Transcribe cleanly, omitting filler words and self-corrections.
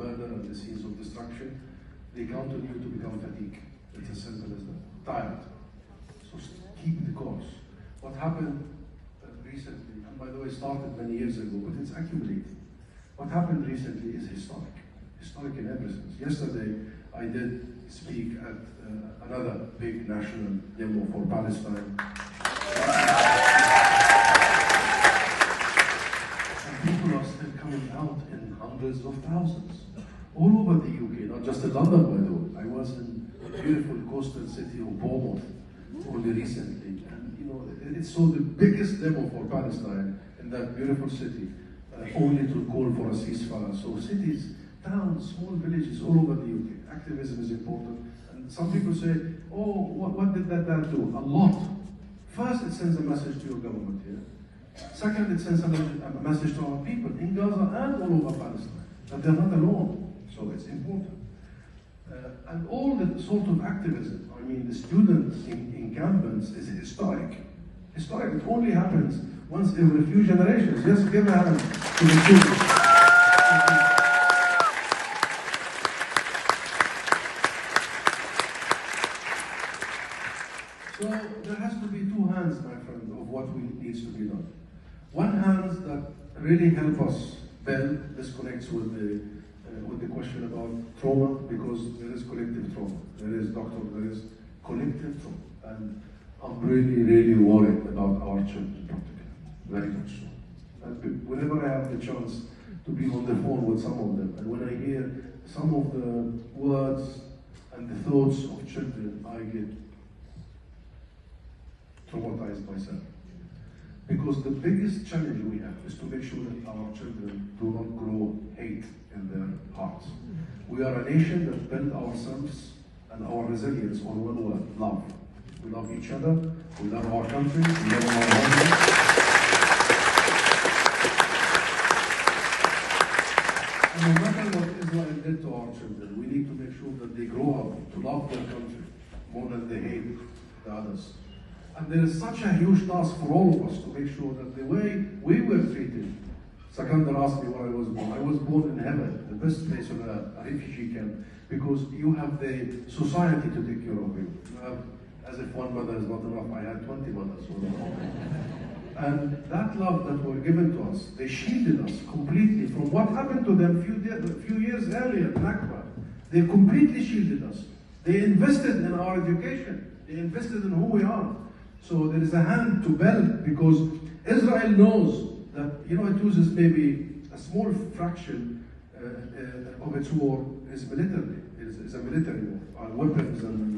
murder and the scenes of destruction, they count on you to become fatigued. It's as simple as that. Tired. So keep the course. What happened recently, and by the way, started many years ago, but it's accumulated. What happened recently is historic. Historic in every sense. Yesterday, I did speak at another big national demo for Palestine. And people are still coming out in hundreds of thousands. All over the UK, not just in London, by the way. I was in the beautiful coastal city of Bournemouth only recently. And you know, it's so the biggest demo for Palestine in that beautiful city, only to call for a ceasefire. So cities, towns, small villages all over the UK. Activism is important. And some people say, oh, what did that do? A lot. First, it sends a message to your government here. Second, it sends a message to our people in Gaza and all over Palestine, that they're not alone. So it's important. And all the sort of activism, I mean, the students in campus is historic. Historic. It only happens once every few generations. Yes, give a hand to the students. So there has to be two hands, my friend, of what needs to be done. One hand that really help us build. This connects with the question about trauma, because there is collective trauma. There is collective trauma. And I'm really, really worried about our children in particular. Very much so. And whenever I have the chance to be on the phone with some of them, and when I hear some of the words and the thoughts of children, I get traumatized myself. Because the biggest challenge we have is to make sure that our children do not grow hate in their hearts. We are a nation that built ourselves and our resilience on one word: love. We love each other, we love our country, we love our homeland. And no matter what Israel did to our children, we need to make sure that they grow up to love their country more than they hate the others. And there is such a huge task for all of us to make sure that the way we were treated. Sakandar asked me where I was born. I was born in heaven, the best place on a refugee camp, because you have the society to take care of you. You have, as if one mother is not enough, I had 20 mothers. And that love that were given to us, they shielded us completely from what happened to them a few years earlier in Akbar. They completely shielded us. They invested in our education. They invested in who we are. So there is a hand to build, because Israel knows that, you know, it uses maybe a small fraction of its war is military, is a military war, weapons and